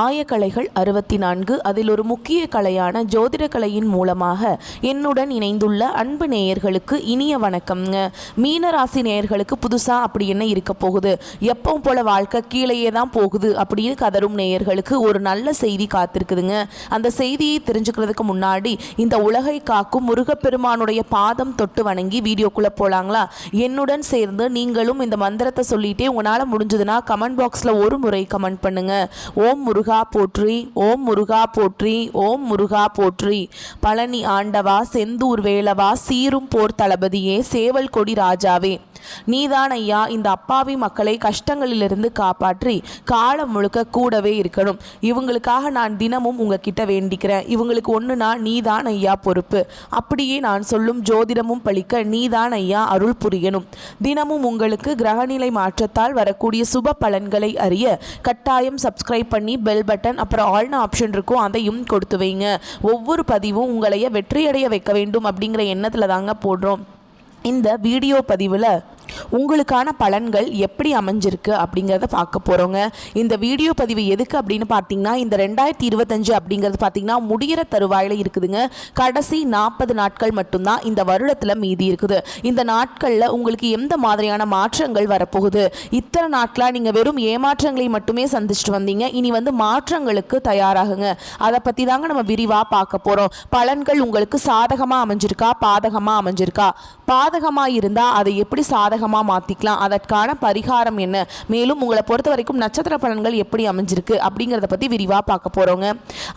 ஆயக்கலைகள் 64. அதில் ஒரு முக்கிய கலையான ஜோதிட கலையின் மூலமாக என்னுடன் இணைந்துள்ள அன்பு நேயர்களுக்கு இனிய வணக்கம்ங்க. மீனராசி நேயர்களுக்கு புதுசாக அப்படி என்ன இருக்க போகுது, எப்பவும் போல வாழ்க்கை கீழேயே தான் போகுது அப்படின்னு கதரும் நேயர்களுக்கு ஒரு நல்ல செய்தி காத்திருக்குதுங்க. அந்த செய்தியை தெரிஞ்சுக்கிறதுக்கு முன்னாடி இந்த உலகை காக்கும் முருகப்பெருமானுடைய பாதம் தொட்டு வணங்கி வீடியோக்குள்ளே போகலாங்களா? என்னுடன் சேர்ந்து நீங்களும் இந்த மந்திரத்தை சொல்லிட்டே உங்களால் முடிஞ்சதுன்னா கமெண்ட் பாக்ஸில் ஒரு முறை கமெண்ட் பண்ணுங்க. ஓம் முருகா போற்றி, ஓம் முருகா போற்றி, ஓம் முருகா போற்றி. பழனி ஆண்டவா, செந்தூர் வேலவா, சீரும் போர் தளபதியே, சேவல் கொடி ராஜாவே, நீதான் ஐயா இந்த அப்பாவி மக்களை கஷ்டங்களிலிருந்து காப்பாற்றி காலம் முழுக்க கூடவே இருக்கணும். இவங்களுக்காக நான் தினமும் உங்ககிட்ட வேண்டிக்கிறேன். இவங்களுக்கு ஒன்றுனா நீதான் ஐயா பொறுப்பு. அப்படியே நான் சொல்லும் ஜோதிடமும் பழிக்க நீதான் ஐயா அருள் புரியணும். தினமும் உங்களுக்கு கிரகநிலை மாற்றத்தால் வரக்கூடிய சுப பலன்களை அறிய கட்டாயம் சப்ஸ்கிரைப் பண்ணி பெல் பட்டன் அப்புறம் ஆல்னு ஆப்ஷன் இருக்கும், அதையும் கொடுத்து வைங்க. ஒவ்வொரு பதிவும் உங்களைய வெற்றியடைய வைக்க வேண்டும் அப்படிங்கிற எண்ணத்தில் தாங்க போடுறோம். இந்த வீடியோ பதிவில் உங்களுக்கான பலன்கள் எப்படி அமைஞ்சிருக்கு அப்படிங்கிறத பார்க்க போகிறோங்க. இந்த வீடியோ பதிவு எதுக்கு அப்படின்னு பார்த்தீங்கன்னா, இந்த 2025 அப்படிங்கிறது பார்த்தீங்கன்னா முடிகிற தருவாயில் இருக்குதுங்க. கடைசி 40 நாட்கள் மட்டும்தான் இந்த வருடத்தில் மீதி இருக்குது. இந்த நாட்களில் உங்களுக்கு எந்த மாதிரியான மாற்றங்கள் வரப்போகுது? இத்தனை நாட்களாக நீங்கள் வெறும் ஏமாற்றங்களை மட்டுமே சந்திச்சுட்டு வந்தீங்க. இனி மாற்றங்களுக்கு தயாராகுங்க. அதை பற்றி தாங்க நம்ம விரிவாக பார்க்க போகிறோம். பலன்கள் உங்களுக்கு சாதகமாக அமைஞ்சிருக்கா, பாதகமாக அமைஞ்சிருக்கா? பாதகமாக இருந்தால் அதை எப்படி சாதகமாக மாற்றிக்கலாம், அதற்கான பரிகாரம் என்ன, மேலும் உங்களை பொறுத்த வரைக்கும் நட்சத்திர பலன்கள் எப்படி அமைஞ்சிருக்கு அப்படிங்கிறத பற்றி விரிவாக பார்க்க போகிறோங்க.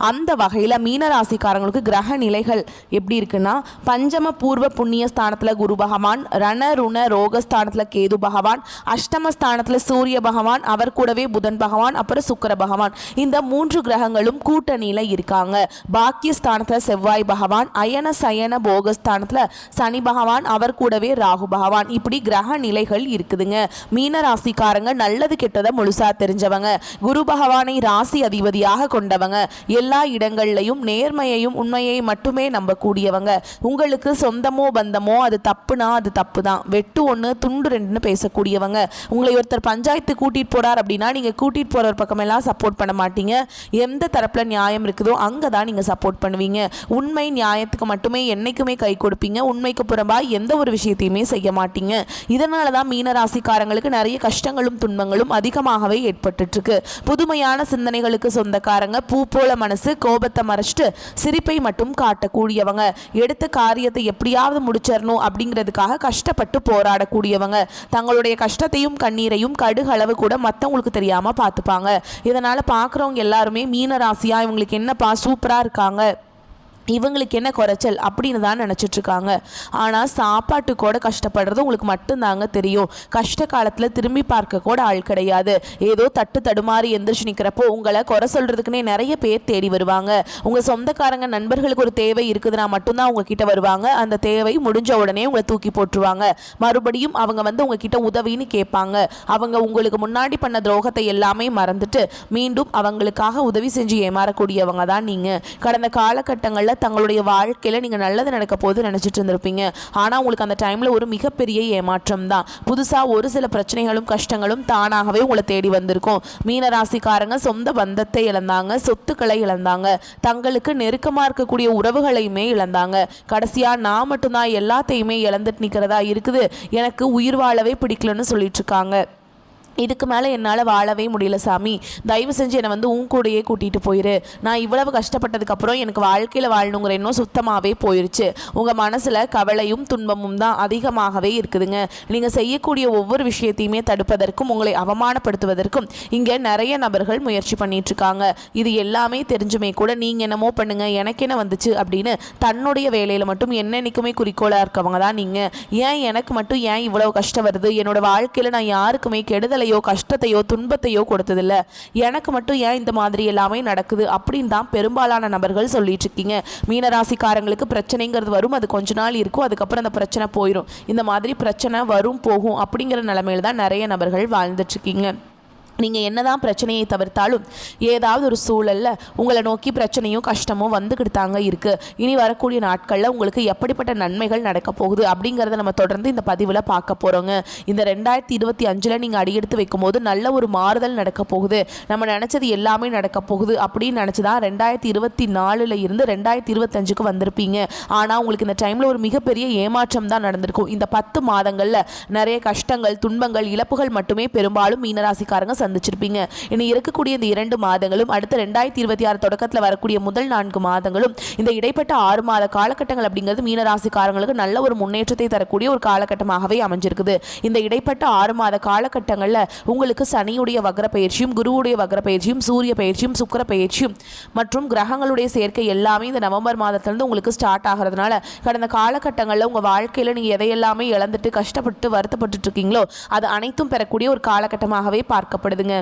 அந்த வகையில் மீனராசிக்காரங்களுக்கு கிரக நிலைகள் எப்படி இருக்குன்னா, பஞ்சம பூர்வ புண்ணிய ஸ்தானத்தில் குரு பகவான், ரண ருண ரோகஸ்தானத்தில் கேது பகவான், அஷ்டமஸ்தானத்தில் சூரிய பகவான், அவர் கூடவே புதன் பகவான், அப்புறம் சுக்கிர பகவான். இந்த 3 கிரகங்களும் கூட்டணியில் இருக்காங்க. பாக்கியஸ்தானத்தில் செவ்வாய் பகவான், அயன சயன போகஸ்தானத்தில் சனி பகவான், அவர் கூடவே ராகு பகவான். இப்படி கிரக நிலைகள் இருக்குதுங்க. மீன ராசிக்காரங்க நல்லது கெட்டதை முழுசா தெரிஞ்சவங்க, குரு பகவானை ராசி அதிபதியாக கொண்டவங்க, எல்லா இடங்கள்லையும் நேர்மையையும் உண்மையை மட்டுமே நம்பக்கூடியவங்க. உங்களுக்கு சொந்தமோ பந்தமோ அது தப்புனா அது தப்பு தான், வெட்டு ஒன்று துண்டு ரெண்டுன்னு பேசக்கூடியவங்க. உங்களை ஒருத்தர் பஞ்சாயத்து கூட்டிட்டு போறார் அப்படின்னா நீங்க கூட்டிட்டு போற பக்கமெல்லாம் சப்போர்ட் பண்ண மாட்டீங்க. எந்த தரப்புல நியாயம் இருக்குதோ அங்கதான் நீங்க சப்போர்ட் பண்ணுவீங்க. உண்மை நியாயத்துக்கு மட்டுமே என்னைக்குமே கை கொடுப்பீங்க. உண்மைக்கு புறம்பா எந்த ஒரு விஷயத்தையுமே செய்ய மாட்டீங்க. இதனால தான் மீனராசிக்காரங்களுக்கு நிறைய கஷ்டங்களும் துன்பங்களும் அதிகமாகவே ஏற்பட்டு இருக்கு. புதுமையான சிந்தனைகளுக்கு சொந்தக்காரங்க, பூ போல மனசு, கோபத்தை மறைச்சிட்டு சிரிப்பை மட்டும் காட்டக்கூடியவங்க, எடுத்த காரியத்தை எப்படியாவது முடிச்சிடணும் அப்படிங்கிறதுக்காக கஷ்டப்பட்டு போராடக்கூடியவங்க, தங்களுடைய கஷ்டத்தையும் கண்ணீரையும் கடுகளவு கூட மற்றவங்களுக்கு தெரியாம பார்த்துப்பாங்க. இதனால பார்க்குறவங்க எல்லாருமே மீனராசியா இவங்களுக்கு என்னப்பா சூப்பரா இருக்காங்க, இவங்களுக்கு என்ன குறைச்சல் அப்படின்னு தான் நினச்சிட்ருக்காங்க. ஆனால் சாப்பாட்டு கூட கஷ்டப்படுறது உங்களுக்கு மட்டும்தாங்க தெரியும். கஷ்ட காலத்தில் திரும்பி பார்க்க கூட ஆள் கிடையாது. ஏதோ தட்டு தடுமாறி எந்திரிச்சு நிற்கிறப்போ உங்களை குறை சொல்கிறதுக்குன்னே நிறைய பேர் தேடி வருவாங்க. உங்கள் சொந்தக்காரங்க நண்பர்களுக்கு ஒரு தேவை இருக்குதுன்னா மட்டும்தான் உங்ககிட்ட வருவாங்க. அந்த தேவை முடிஞ்ச உடனே உங்களை தூக்கி போட்டுருவாங்க. மறுபடியும் அவங்க உங்ககிட்ட உதவின்னு கேட்பாங்க. அவங்க உங்களுக்கு முன்னாடி பண்ண துரோகத்தை எல்லாமே மறந்துட்டு மீண்டும் அவங்களுக்காக உதவி செஞ்சு ஏமாறக்கூடியவங்க தான் நீங்கள். கடந்த காலகட்டங்களில் தங்களுடைய வாழ்க்கையில் நீங்கள் நல்லது நடக்க போது நினச்சிட்டு இருந்திருப்பீங்க. ஆனால் உங்களுக்கு அந்த டைமில் ஒரு மிகப்பெரிய ஏமாற்றம் தான். புதுசாக ஒரு சில பிரச்சனைகளும் கஷ்டங்களும் தானாகவே உங்களை தேடி வந்திருக்கும். மீனராசிக்காரங்க சொந்த பந்தத்தை இழந்தாங்க, சொத்துக்களை இழந்தாங்க, தங்களுக்கு நெருக்கமாக இருக்கக்கூடிய உறவுகளையுமே இழந்தாங்க. கடைசியாக நான் மட்டும்தான் எல்லாத்தையுமே இழந்துட்டு நிற்கிறதா இருக்குது, எனக்கு உயிர் வாழவே பிடிக்கலன்னு சொல்லிட்டு இருக்காங்க. இதுக்கு மேலே என்னால் வாழவே முடியல சாமி, தயவு செஞ்சு என்னை உன் கூடையே கூட்டிகிட்டு போயிரு. நான் இவ்வளவு கஷ்டப்பட்டதுக்கப்புறம் எனக்கு வாழ்க்கையில் வாழணுங்கிற எண்ணம் சுத்தமாகவே போயிடுச்சு. உங்கள் மனசில் கவலையும் துன்பமும் தான் அதிகமாகவே இருக்குதுங்க. நீங்கள் செய்யக்கூடிய ஒவ்வொரு விஷயத்தையுமே தடுப்பதற்கும் உங்களை அவமானப்படுத்துவதற்கும் இங்கே நிறைய நபர்கள் முயற்சி பண்ணிகிட்ருக்காங்க. இது எல்லாமே தெரிஞ்சுமே கூட நீங்கள் என்னமோ பண்ணுங்க எனக்கு என்ன வந்துச்சு அப்படின்னு தன்னுடைய வேலையில் மட்டும் என்னென்னைக்குமே குறிக்கோளாக இருக்கவங்க தான் நீங்கள். ஏன் எனக்கு மட்டும் ஏன் இவ்வளவு கஷ்டம் வருது, என்னோட வாழ்க்கையில் நான் யாருக்குமே கெடுதலை கஷ்டத்தையோ துன்பத்தையோ கொடுத்ததில்ல, எனக்கு மட்டும் ஏன் இந்த மாதிரி எல்லாமே நடக்குது அப்படின்னு தான் பெரும்பாலான நபர்கள் சொல்லிட்டு இருக்கீங்க. மீனராசிக்காரங்களுக்கு பிரச்சனைங்கிறது வரும், அது கொஞ்ச நாள் இருக்கும், அதுக்கப்புறம் அந்த பிரச்சனை போயிடும். இந்த மாதிரி பிரச்சனை வரும் போகும் அப்படிங்கிற நிலைமையில தான் நிறைய நபர்கள் வாழ்ந்துட்டு இருக்கீங்க. நீங்கள் என்னதான் பிரச்சனையை தவிர்த்தாலும் ஏதாவது ஒரு சூழலில் உங்களை நோக்கி பிரச்சனையும் கஷ்டமும் வந்துக்கிட்டு தாங்க இருக்குது. இனி வரக்கூடிய நாட்களில் உங்களுக்கு எப்படிப்பட்ட நன்மைகள் நடக்க போகுது அப்படிங்கிறத நம்ம தொடர்ந்து இந்த பதிவில் பார்க்க போகிறோங்க. இந்த 2025 நீங்கள் அடியெடுத்து வைக்கும்போது நல்ல ஒரு மாறுதல் நடக்க போகுது. நம்ம நினச்சது எல்லாமே நடக்க போகுது அப்படின்னு நினச்சி தான் 2024 இருந்து 2025க்கு வந்திருப்பீங்க. ஆனால் உங்களுக்கு இந்த டைமில் ஒரு மிகப்பெரிய ஏமாற்றம் தான் நடந்திருக்கும். இந்த 10 மாதங்களில் நிறைய கஷ்டங்கள், துன்பங்கள், இழப்புகள் மட்டுமே பெரும்பாலும் மீனராசிக்காரங்க சந்திச்சிருப்பீங்க. இனி இருக்கக்கூடிய இந்த 2 மாதங்களும் அடுத்த 2026 தொடக்கத்தில் வரக்கூடிய முதல் 4 மாதங்களும் இந்த இடைப்பட்ட 6 மாத காலகட்டங்கள் அப்படிங்கிறது மீனராசிக்காரங்களுக்கு நல்ல ஒரு முன்னேற்றத்தை தரக்கூடிய ஒரு காலகட்டமாகவே அமைஞ்சிருக்குது. இந்த இடைப்பட்ட 6 மாத காலகட்டங்களில் உங்களுக்கு சனியுடைய வக்ர பயிற்சியும், குருவுடைய வக்ர பயிற்சியும், சூரிய பயிற்சியும், சுக்கிர பயிற்சியும் மற்றும் கிரகங்களுடைய சேர்க்கை எல்லாமே இந்த நவம்பர் மாதத்திலிருந்து உங்களுக்கு ஸ்டார்ட் ஆகிறதுனால கடந்த காலகட்டங்களில் உங்கள் வாழ்க்கையில் நீங்கள் எதையெல்லாமே இழந்துட்டு கஷ்டப்பட்டு வருத்தப்பட்டு இருக்கீங்களோ அது அனைத்தும் பெறக்கூடிய ஒரு காலகட்டமாகவே பார்க்கப்படுதுங்க.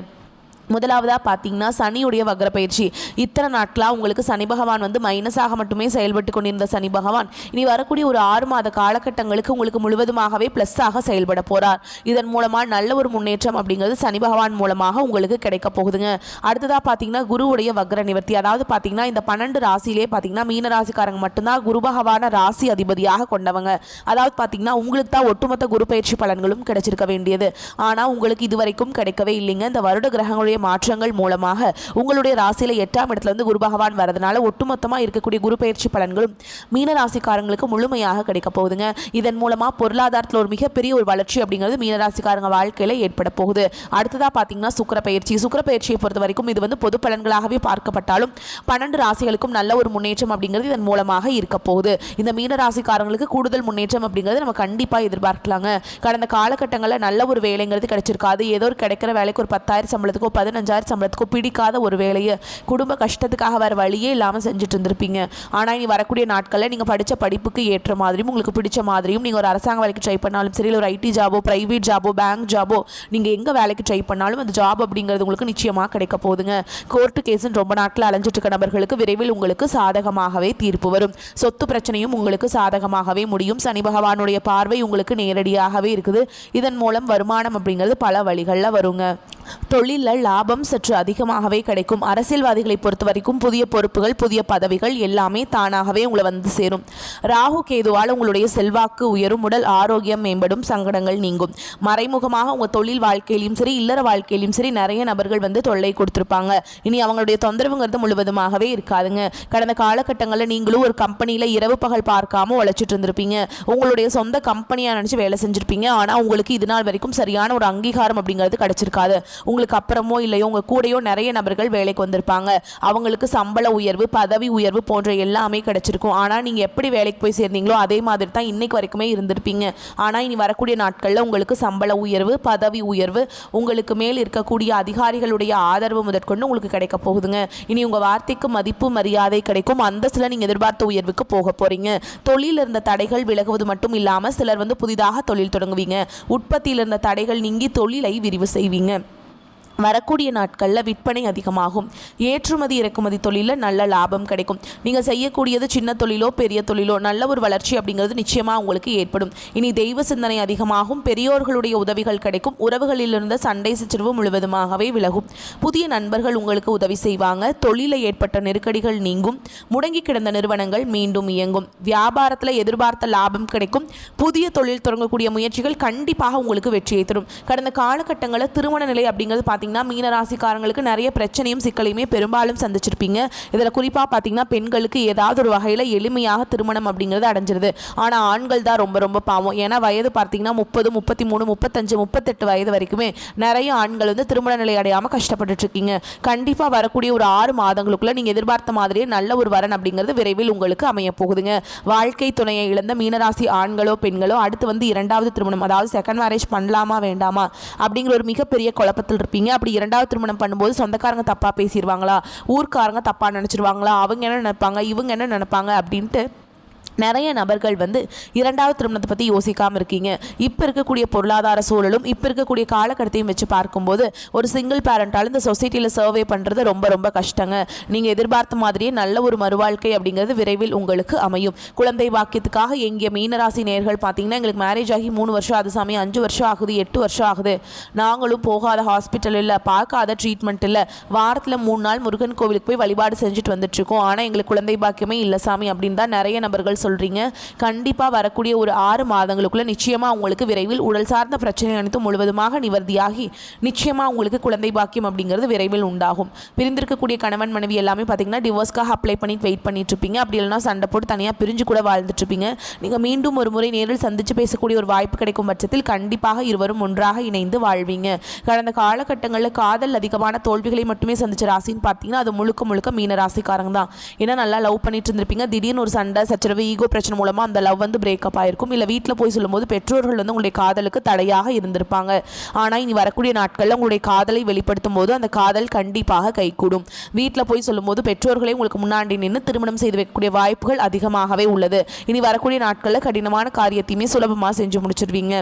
முதலாவதாக பார்த்தீங்கன்னா சனியுடைய வக்ர பயிற்சி. இத்தனை நாட்களாக உங்களுக்கு சனி பகவான் வந்து மைனஸாக மட்டுமே செயல்பட்டு கொண்டிருந்த சனி பகவான் இனி வரக்கூடிய ஒரு 6 மாத காலகட்டங்களுக்கு உங்களுக்கு முழுவதுமாகவே ப்ளஸ்ஸாக செயல்பட போகிறார். இதன் மூலமாக நல்ல ஒரு முன்னேற்றம் அப்படிங்கிறது சனி பகவான் மூலமாக உங்களுக்கு கிடைக்க போகுதுங்க. அடுத்ததாக பார்த்தீங்கன்னா குருவுடைய வக்ர நிவர்த்தி. அதாவது பார்த்தீங்கன்னா இந்த 12 ராசியிலே பார்த்தீங்கன்னா மீன ராசிக்காரங்க மட்டும்தான் குரு பகவான ராசி அதிபதியாக கொண்டவங்க. அதாவது பார்த்தீங்கன்னா உங்களுக்கு தான் ஒட்டுமொத்த குரு பயிற்சி பலன்களும் கிடைச்சிருக்க வேண்டியது. ஆனால் உங்களுக்கு இதுவரைக்கும் கிடைக்கவே இல்லைங்க. இந்த வருட கிரகங்களுடைய மாற்றங்கள் மூலமாக உங்களுடைய ராசியில 8ஆம் இடத்துல இருந்து குரு பகவான் வரதுனால ஒட்டுமொத்தமாக இருக்கக்கூடிய குரு பயிற்சி பலன்களும் மீன ராசிக்காரங்களுக்கு முழுமையாக கிடைக்க போகுதுங்க. இதன் மூலமா பொருளாதாரத்தில் ஒரு மிகப்பெரிய ஒரு வளர்ச்சி அப்படிங்கிறது மீன ராசிக்காரங்க வாழ்க்கையில ஏற்பட போகுது. அடுத்ததா பார்த்தீங்கன்னா சுக்கிர பயிற்சி. சுக்கிர பயிற்சியை பொறுத்த வரைக்கும் இது வந்து பொது பலன்களாகவே பார்க்கப்பட்டாலும் 12 ராசிகளுக்கும் நல்ல ஒரு முன்னேற்றம் அப்படிங்கிறது இதன் மூலமாக இருக்க போகுது. இந்த மீன ராசிக்காரங்களுக்கு கூடுதல் முன்னேற்றம் அப்படிங்கிறது நம்ம கண்டிப்பாக எதிர்பார்க்கலாங்க. கடந்த காலகட்டங்களில் நல்ல ஒரு வேலைங்கிறது கிடைச்சிருக்காது. ஏதோ ஒரு கிடைக்கிற வேலைக்கு ஒரு 10,000 சம்பளத்துக்கோ 15,000 சம்பளத்துக்கோ பிடிக்காத ஒரு வேலையை குடும்ப கஷ்டத்துக்காக வேறு வழியே இல்லாமல் செஞ்சுட்டு இருந்திருப்பீங்க. ஆனால் இனி வரக்கூடிய நாட்களில் நீங்கள் படித்த படிப்புக்கு ஏற்ற மாதிரியும் உங்களுக்கு பிடிச்ச மாதிரியும் நீங்கள் ஒரு அரசாங்க வேலைக்கு ட்ரை பண்ணாலும் சரி, ஒரு ஐடி ஜாபோ, பிரைவேட் ஜாபோ, பேங்க் ஜாபோ, நீங்கள் எங்கே வேலைக்கு ட்ரை பண்ணாலும் அந்த ஜாப் அப்படிங்கிறது உங்களுக்கு நிச்சயமாக கிடைக்க போகுதுங்க. கோர்ட்டு கேஸுன்னு ரொம்ப நாட்கள் அலைஞ்சிட்டு இருக்க நபர்களுக்கு விரைவில் உங்களுக்கு சாதகமாகவே தீர்ப்பு வரும். சொத்து பிரச்சனையும் உங்களுக்கு சாதகமாகவே முடியும். சனி பகவானுடைய பார்வை உங்களுக்கு நேரடியாகவே இருக்குது. இதன் மூலம் வருமானம் அப்படிங்கிறது பல வழிகளில் வருங்க. தொழிலில் லாபம் சற்று அதிகமாகவே கிடைக்கும். அரசியல்வாதிகளை பொறுத்த வரைக்கும் புதிய பொறுப்புகள், புதிய பதவிகள் எல்லாமே தானாகவே உங்களை வந்து சேரும். ராகு கேதுவால் உங்களுடைய செல்வாக்கு உயரும், உடல் ஆரோக்கியம் மேம்படும், சங்கடங்கள் நீங்கும். மறைமுகமாக உங்கள் தொழில் வாழ்க்கையிலும் சரி, இல்லற வாழ்க்கையிலும் சரி நிறைய நபர்கள் வந்து தொல்லை கொடுத்துருப்பாங்க. இனி அவங்களுடைய தொந்தரவுங்கிறது முழுவதுமாகவே இருக்காதுங்க. கடந்த காலகட்டங்களில் நீங்களும் ஒரு கம்பெனியில் இரவு பகல் பார்க்காம உழைச்சிட்டு இருந்திருப்பீங்க. உங்களுடைய சொந்த கம்பெனியாக நினச்சி வேலை செஞ்சுருப்பீங்க. ஆனால் உங்களுக்கு இது நாள் வரைக்கும் சரியான ஒரு அங்கீகாரம் அப்படிங்கிறது கிடைச்சிருக்காது. உங்களுக்கு அப்புறமோ இல்லையோ உங்கள் கூடையோ நிறைய நபர்கள் வேலைக்கு வந்திருப்பாங்க. அவங்களுக்கு சம்பள உயர்வு, பதவி உயர்வு போன்ற எல்லாமே கிடைச்சிருக்கும். ஆனால் நீங்கள் எப்படி வேலைக்கு போய் சேர்ந்தீங்களோ அதே மாதிரி தான் இன்னைக்கு வரைக்குமே இருந்திருப்பீங்க. ஆனால் இனி வரக்கூடிய நாட்களில் உங்களுக்கு சம்பள உயர்வு, பதவி உயர்வு, உங்களுக்கு மேல் இருக்கக்கூடிய அதிகாரிகளுடைய ஆதரவு முதற்கொண்டு உங்களுக்கு கிடைக்க போகுதுங்க. இனி உங்கள் வார்த்தைக்கு மதிப்பு, மரியாதை கிடைக்கும். அந்தஸ்தில் நீங்கள் எதிர்பார்த்த உயர்வுக்கு போக போகிறீங்க. தொழில் இருந்த தடைகள் விலகுவது மட்டும் இல்லாமல் சிலர் வந்து புதிதாக தொழில் தொடங்குவீங்க. உற்பத்தியில் இருந்த தடைகள் நீங்கி தொழிலை விரிவு செய்வீங்க. வரக்கூடிய நாட்களில் விற்பனை அதிகமாகும். ஏற்றுமதி இறக்குமதி தொழிலில் நல்ல லாபம் கிடைக்கும். நீங்கள் செய்யக்கூடியது சின்ன தொழிலோ பெரிய தொழிலோ நல்ல ஒரு வளர்ச்சி அப்படிங்கிறது நிச்சயமாக உங்களுக்கு ஏற்படும். இனி தெய்வ சிந்தனை அதிகமாகும். பெரியோர்களுடைய உதவிகள் கிடைக்கும். உறவுகளில் இருந்த சண்டை சச்சரவு முழுவதுமாகவே விலகும். புதிய நண்பர்கள் உங்களுக்கு உதவி செய்வாங்க. தொழிலில் ஏற்பட்ட நெருக்கடிகள் நீங்கும். முடங்கி கிடந்த நிறுவனங்கள் மீண்டும் இயங்கும். வியாபாரத்தில் எதிர்பார்த்த லாபம் கிடைக்கும். புதிய தொழில் தொடங்கக்கூடிய முயற்சிகள் கண்டிப்பாக உங்களுக்கு வெற்றியை தரும். கடந்த காலகட்டங்களில் திருமண நிலை அப்படிங்கிறது மீன ராசிக்காரங்களுக்கு நிறைய பிரச்சனையும் சிக்கலையுமே பெரும்பாலும் சந்திச்சிருப்பீங்க. இதில் குறிப்பாக பார்த்தீங்கன்னா பெண்களுக்கு ஏதாவது ஒரு வகையில் எளிமையாக திருமணம் அப்படிங்கிறது அடைஞ்சிருது. ஆனால் ஆண்கள் தான் ரொம்ப ரொம்ப பாவம். ஏன்னா வயது பார்த்தீங்கன்னா 30, 33, 35, 38 வயது வரைக்குமே நிறைய ஆண்கள் வந்து திருமண நிலை அடையாமல் கஷ்டப்பட்டுட்டு இருக்கீங்க. கண்டிப்பாக வரக்கூடிய ஒரு 6 மாதங்களுக்குள்ள நீங்கள் எதிர்பார்த்த மாதிரியே நல்ல ஒரு வரன் அப்படிங்கிறது விரைவில் உங்களுக்கு அமைய போகுதுங்க. வாழ்க்கை துணையை இழந்த மீனராசி ஆண்களோ பெண்களோ அடுத்து வந்து 2வது திருமணம், அதாவது செகண்ட் மேரேஜ் பண்ணலாமா வேண்டாமா அப்படிங்கிற ஒரு மிகப்பெரிய குழப்பத்தில் இருப்பீங்க. அப்படி 2வது திருமணம் பண்ணும்போது சொந்தக்காரங்க தப்பாக பேசிடுவாங்களா, ஊர்க்காரங்க தப்பாக நினச்சிடுவாங்களா, அவங்க என்ன நினைப்பாங்க, இவங்க என்ன நினைப்பாங்க அப்படின்ட்டு நிறைய நபர்கள் வந்து இரண்டாவது திருமணத்தை பற்றி யோசிக்காமல் இருக்கீங்க. இப்போ இருக்கக்கூடிய பொருளாதார சூழலும் இப்போ இருக்கக்கூடிய காலகட்டத்தையும் வச்சு பார்க்கும்போது ஒரு சிங்கிள் பேரண்டால் இந்த சொசைட்டியில் சர்வே பண்ணுறது ரொம்ப ரொம்ப கஷ்டங்க. நீங்கள் எதிர்பார்த்த மாதிரியே நல்ல ஒரு மறுவாழ்க்கை அப்படிங்கிறது விரைவில் உங்களுக்கு அமையும். குழந்தை பாக்கியத்துக்காக எங்கிய மீனராசி நேயர்கள் பார்த்தீங்கன்னா, எங்களுக்கு மேரேஜ் ஆகி 3 வருஷம் ஆகுது சாமி, 5 வருஷம் ஆகுது, 8 வருஷம் ஆகுது, நாங்களும் போகாத ஹாஸ்பிட்டல் இல்லை, பார்க்காத ட்ரீட்மெண்ட் இல்லை, வாரத்தில் 3 நாள் முருகன் கோவிலுக்கு போய் வழிபாடு செஞ்சுட்டு வந்துட்டுருக்கோம், ஆனால் எங்களுக்கு குழந்தை பாக்கியமே இல்லை சாமி அப்படின்னு தான் நிறைய நபர்கள் சொல்கிறீங்க. கண்டிப்பாக வரக்கூடிய ஒரு 6 மாதங்களுக்குள்ள நிச்சயமாக உங்களுக்கு விரைவில் உடல் சார்ந்த பிரச்சனை அனைத்தும் முழுவதுமாக நிவர்த்தியாகி நிச்சயமாக உங்களுக்கு குழந்தை பாக்கியம் அப்படிங்கிறது விரைவில் உண்டாகும். பிரிந்திருக்கக்கூடிய கணவன் மனைவி எல்லாமே பார்த்தீங்கன்னா டிவோர்ஸ்க்காக அப்ளை பண்ணி வெயிட் பண்ணிட்டு இருப்பீங்க. அப்படி இல்லைனா சண்டை போட்டு தனியாக பிரிஞ்சு கூட வாழ்ந்துட்டு இருப்பீங்க. நீங்கள் மீண்டும் ஒரு முறை நேரில் சந்தித்து பேசக்கூடிய ஒரு வாய்ப்பு கிடைக்கும் பட்சத்தில் கண்டிப்பாக இருவரும் ஒன்றாக இணைந்து வாழ்வீங்க. கடந்த காலகட்டங்களில் காதல் அதிகமான தோல்விகளை மட்டுமே சந்திச்ச ராசின்னு பார்த்தீங்கன்னா அது முழுக்க முழுக்க மீன ராசிக்காரங்க தான். ஏன்னா நல்லா லவ் பண்ணிட்டு இருந்திருப்பீங்க, திடீர்னு ஒரு சண்டை சச்சரவு ஈகோ பிரச்சனை மூலமா அந்த லவ் வந்து பிரேக்கப் ஆயிருக்கும். இல்லை வீட்டில் போய் சொல்லும்போது பெற்றோர்கள் வந்து உங்களுடைய காதலுக்கு தடையாக இருந்திருப்பாங்க. ஆனால் இனி வரக்கூடிய நாட்களில் உங்களுடைய காதலை வெளிப்படுத்தும் போது அந்த காதல் கண்டிப்பாக கைகூடும். வீட்டில் போய் சொல்லும்போது பெற்றோர்களை உங்களுக்கு முன்னாடி நின்று திருமணம் செய்து வைக்கக்கூடிய வாய்ப்புகள் அதிகமாகவே உள்ளது. இனி வரக்கூடிய நாட்களில் கடினமான காரியத்தையுமே சுலபமாக செஞ்சு முடிச்சிருவீங்க.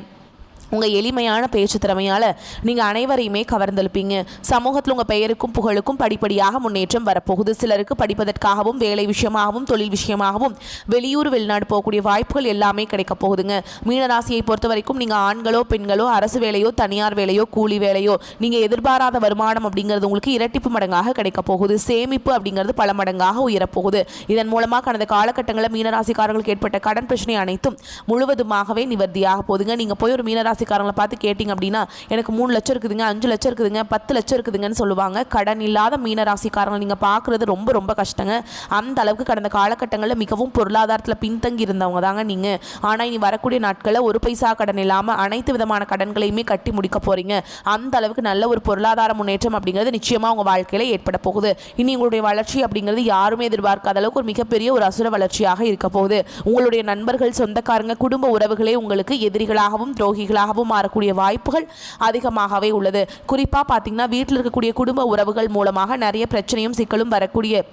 உங்கள் எளிமையான பேச்சு திறமையால் நீங்கள் அனைவரையுமே கவர்ந்தெழுப்பீங்க. சமூகத்தில் உங்கள் பெயருக்கும் புகழுக்கும் படிப்படியாக முன்னேற்றம் வரப்போகுது. சிலருக்கு படிப்பதற்காகவும் வேலை விஷயமாகவும் தொழில் விஷயமாகவும் வெளியூர் வெளிநாடு போகக்கூடிய வாய்ப்புகள் எல்லாமே கிடைக்க போகுதுங்க. மீனராசியை பொறுத்த வரைக்கும் நீங்கள் ஆண்களோ பெண்களோ அரசு வேலையோ தனியார் வேலையோ கூலி வேலையோ நீங்கள் எதிர்பாராத வருமானம் அப்படிங்கிறது உங்களுக்கு இரட்டிப்பு மடங்காக கிடைக்க போகுது. சேமிப்பு அப்படிங்கிறது பல மடங்காக உயரப்போகுது. இதன் மூலமாக கடந்த காலகட்டங்களில் மீனராசிக்காரர்களுக்கு ஏற்பட்ட கடன் பிரச்சனை அனைத்தும் முழுவதுமாகவே நிவர்த்தியாக போகுதுங்க. நீங்கள் போய் ஒரு மீனராசிக்காரங்களை பார்த்து கேட்டிங்க அப்படின்னா எனக்கு 3 லட்சம் இருக்குதுங்க, 5 லட்சம் இருக்குதுங்க, 10 லட்சம் இருக்குதுங்கன்னு சொல்லுவாங்க. கடன் இல்லாத மீனராசிக்காரங்களை நீங்கள் பார்க்குறது ரொம்ப ரொம்ப கஷ்டங்க. அந்த அளவுக்கு கடந்த காலகட்டங்களில் மிகவும் பொருளாதாரத்தில் பின்தங்கி இருந்தவங்க தாங்க நீங்கள். ஆனால் இனி வரக்கூடிய நாட்களில் ஒரு பைசா கடன் இல்லாமல் அனைத்து விதமான கடன்களையுமே கட்டி முடிக்க போகிறீங்க. அந்த அளவுக்கு நல்ல ஒரு பொருளாதார முன்னேற்றம் அப்படிங்கிறது நிச்சயமாக உங்கள் வாழ்க்கையில் ஏற்பட போகுது. இனி உங்களுடைய வளர்ச்சி அப்படிங்கிறது யாருமே எதிர்பார்க்காத அளவுக்கு ஒரு மிகப்பெரிய ஒரு அசுர வளர்ச்சியாக இருக்க போகுது. உங்களுடைய நண்பர்கள், சொந்தக்காரங்க, குடும்ப உறவுகளே உங்களுக்கு எதிரிகளாகவும் துரோகிகளாகவும் மாறக்கூடிய வாய்ப்புகள் அதிகமாகவே உள்ளது. குறிப்பாக பார்த்தீங்கன்னா வீட்டில் இருக்கக்கூடிய குடும்ப உறவுகள் மூலமாக நிறைய பிரச்சனையும் சிக்கலும் வரக்கூடிய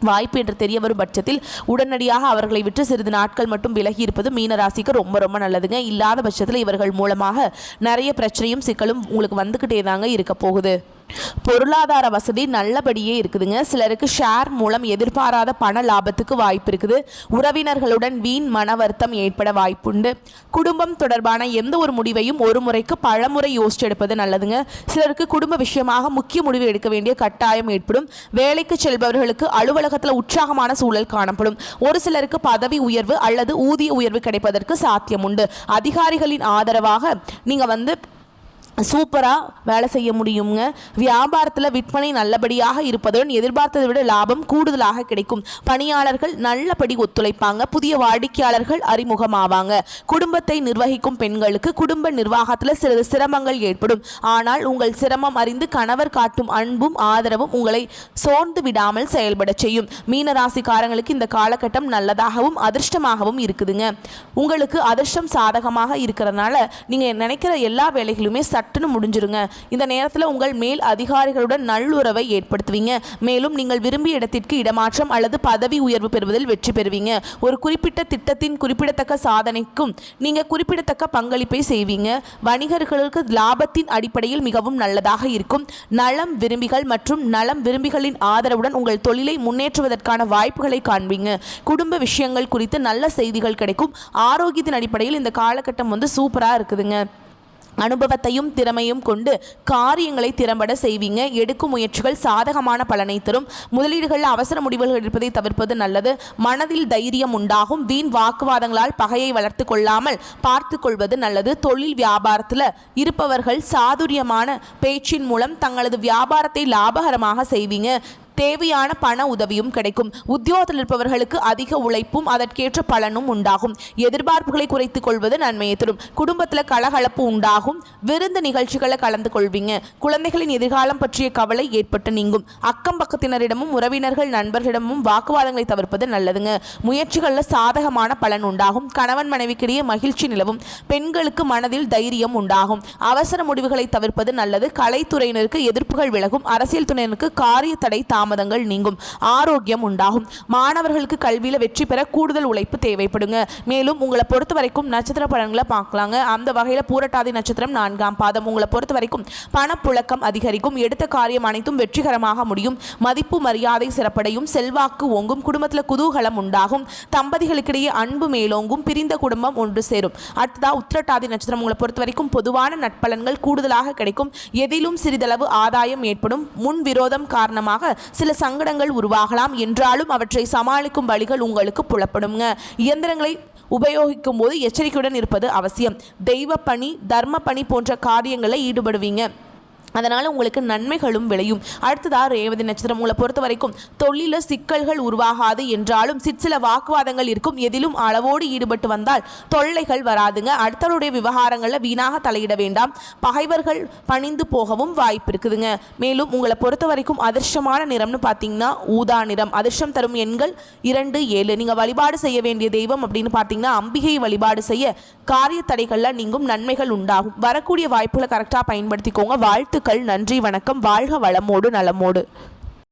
வாய்ப்பு என்று தெரிய வரும் பட்சத்தில் உடனடியாக அவர்களை விட்டு சிறிது நாட்கள் மட்டும் விலகி இருப்பது மீனராசிக்கு ரொம்ப ரொம்ப நல்லதுங்க. இல்லாத பட்சத்தில் இவர்கள் மூலமாக நிறைய பிரச்சனையும் சிக்கலும் உங்களுக்கு வந்துக்கிட்டே தாங்க இருக்க போகுது. பொருளாதார வசதி நல்லபடியே இருக்குதுங்க. சிலருக்கு ஷேர் மூலம் எதிர்பாராத பண லாபத்துக்கு வாய்ப்பு இருக்குது. உறவினர்களுடன் வீண் மன வருத்தம் ஏற்பட வாய்ப்புண்டு. குடும்பம் தொடர்பான எந்த ஒரு முடிவையும் ஒரு முறைக்கு பலமுறை யோசிச்சு எடுப்பது நல்லதுங்க. சிலருக்கு குடும்ப விஷயமாக முக்கிய முடிவு எடுக்க வேண்டிய கட்டாயம் ஏற்படும். வேலைக்கு செல்பவர்களுக்கு அலுவலகத்தில் உற்சாகமான சூழல் காணப்படும். ஒரு சிலருக்கு பதவி உயர்வு அல்லது ஊதிய உயர்வு கிடைப்பதற்கு சாத்தியம் உண்டு. அதிகாரிகளின் ஆதரவாக நீங்கள் வந்து சூப்பராக வேலை செய்ய முடியுங்க. வியாபாரத்தில் விற்பனை நல்லபடியாக இருப்பதுடன் எதிர்பார்த்ததை விட லாபம் கூடுதலாக கிடைக்கும். பணியாளர்கள் நல்லபடி ஒத்துழைப்பாங்க. புதிய வாடிக்கையாளர்கள் அறிமுகமாவாங்க. குடும்பத்தை நிர்வகிக்கும் பெண்களுக்கு குடும்ப நிர்வாகத்தில் சிறிது சிரமங்கள் ஏற்படும். ஆனால் உங்கள் சிரமம் அறிந்து கணவர் காட்டும் அன்பும் ஆதரவும் உங்களை சோர்ந்து விடாமல் செயல்பட செய்யும். மீனராசிக்காரங்களுக்கு இந்த காலகட்டம் நல்லதாகவும் அதிர்ஷ்டமாகவும் இருக்குதுங்க. உங்களுக்கு அதிர்ஷ்டம் சாதகமாக இருக்கிறதுனால நீங்கள் நினைக்கிற எல்லா வேலைகளுமே சட்டுன்னு முடிஞ்சிருங்க. இந்த நேரத்தில் உங்கள் மேல் அதிகாரிகளுடன் நல்லுறவை ஏற்படுத்துவீங்க. மேலும் நீங்கள் விரும்பிய இடத்திற்கு இடமாற்றம் அல்லது பதவி உயர்வு பெறுவதில் வெற்றி பெறுவீங்க. ஒரு குறிப்பிட்ட திட்டத்தின் குறிப்பிடத்தக்க சாதனைக்கும் நீங்கள் குறிப்பிடத்தக்க பங்களிப்பை செய்வீங்க. வணிகர்களுக்கு லாபத்தின் அடிப்படையில் மிகவும் நல்லதாக இருக்கும். நலம் விரும்பிகள் மற்றும் நலம் விரும்பிகளின் ஆதரவுடன் உங்கள் தொழிலை முன்னேற்றுவதற்கான வாய்ப்புகளை காண்பீங்க. குடும்ப விஷயங்கள் குறித்து நல்ல செய்திகள் கிடைக்கும். ஆரோக்கியத்தின் அடிப்படையில் இந்த காலகட்டம் வந்து சூப்பராக இருக்குதுங்க. அனுபவத்தையும் திறமையும் கொண்டு காரியங்களை திறம்பட செய்வீங்க. எடுக்கும் முயற்சிகள் சாதகமான பலனை தரும். முதலீடுகளில் அவசர முடிவுகள் எடுப்பதை தவிர்ப்பது நல்லது. மனதில் தைரியம் உண்டாகும். வீண் வாக்குவாதங்களால் பகையை வளர்த்து கொள்ளாமல் பார்த்து கொள்வது நல்லது. தொழில் வியாபாரத்தில் இருப்பவர்கள் சாதுரியமான பேச்சின் மூலம் தங்களது வியாபாரத்தை லாபகரமாக செய்வீங்க. தேவையான பண உதவியும் கிடைக்கும். உத்தியோகத்தில் இருப்பவர்களுக்கு அதிக உழைப்பும் அதற்கேற்ற பலனும் உண்டாகும். எதிர்பார்ப்புகளை குறைத்துக் கொள்வது நன்மையை தரும். குடும்பத்தில் கலகலப்பு உண்டாகும். விருந்து நிகழ்ச்சிகளை கலந்து கொள்வீங்க. குழந்தைகளின் எதிர்காலம் பற்றிய கவலை ஏற்பட்டு நீங்கும். அக்கம் பக்கத்தினரிடமும் உறவினர்கள் நண்பர்களிடமும் வாக்குவாதங்களை தவிர்ப்பது நல்லதுங்க. முயற்சிகளில் சாதகமான பலன் உண்டாகும். கணவன் மனைவிக்கிடையே மகிழ்ச்சி நிலவும். பெண்களுக்கு மனதில் தைரியம் உண்டாகும். அவசர முடிவுகளை தவிர்ப்பது நல்லது. கலைத்துறையினருக்கு எதிர்ப்புகள் விலகும். அரசியல் துறையினருக்கு காரிய தடை தாமதங்கள் நீங்கும், ஆரோக்கியம் உண்டாகும். மாணவர்களுக்கு கல்வியில் வெற்றி பெற கூடுதல் உழைப்பு தேவைப்படுங்க. மேலும் உங்களை பொறுத்த வரைக்கும் நட்சத்திர பலன்களை பார்க்கலாங்க. அந்த வகையில் பூரட்டாதி நட்சத்திரம் 4ஆம் பாதம். உங்களை பொறுத்த வரைக்கும் பணப்புழக்கம் அதிகரிக்கும், எடுத்த காரியம் அனைத்தும் வெற்றிகரமாக முடியும், மதிப்பு மரியாதை சிறப்படையும், செல்வாக்கு ஓங்கும், குடும்பத்தில் குதூகலம் உண்டாகும், தம்பதிகளுக்கிடையே அன்பு மேலோங்கும், பிரிந்த குடும்பம் ஒன்று சேரும். அடுத்ததா உத்திரட்டாதி நட்சத்திரம். உங்களை பொறுத்த வரைக்கும் பொதுவான நட்பலன்கள் கூடுதலாக கிடைக்கும், எதிலும் சிறிதளவு ஆதாயம் ஏற்படும், முன் விரோதம் காரணமாக சில சங்கடங்கள் உருவாகலாம், என்றாலும் அவற்றை சமாளிக்கும் வழிகள் உங்களுக்கு புலப்படுங்க. இயந்திரங்களை உபயோகிக்கும் போது எச்சரிக்கையுடன் இருப்பது அவசியம். தெய்வ பணி, தர்ம பணி போன்ற காரியங்களில் ஈடுபடுவீங்க, அதனால் உங்களுக்கு நன்மைகளும் விளையும். அடுத்ததாக ரேவதி நட்சத்திரம். உங்களை பொறுத்த வரைக்கும் தொழிலில் சிக்கல்கள் உருவாகாது, என்றாலும் சிற்சில வாக்குவாதங்கள் இருக்கும், எதிலும் அளவோடு ஈடுபட்டு வந்தால் தொல்லைகள் வராதுங்க. அடுத்தவருடைய விவகாரங்களில் வீணாக தலையிட வேண்டாம், பகைவர்கள் பணிந்து போகவும் வாய்ப்பு இருக்குதுங்க. மேலும் உங்களை பொறுத்த வரைக்கும் அதிர்ஷ்டமான நிறம்னு பார்த்தீங்கன்னா ஊதா நிறம். அதிர்ஷ்டம் தரும் எண்கள் 2, 7. நீங்கள் வழிபாடு செய்ய வேண்டிய தெய்வம் அப்படின்னு பார்த்தீங்கன்னா அம்பிகையை வழிபாடு செய்ய காரிய தடைகளில் நீங்கும், நன்மைகள் உண்டாகும். வரக்கூடிய வாய்ப்புகளை கரெக்டாக பயன்படுத்திக்கோங்க. வாழ்த்துக்கள். நன்றி, வணக்கம். வாழ்க வளமோடு நலமோடு.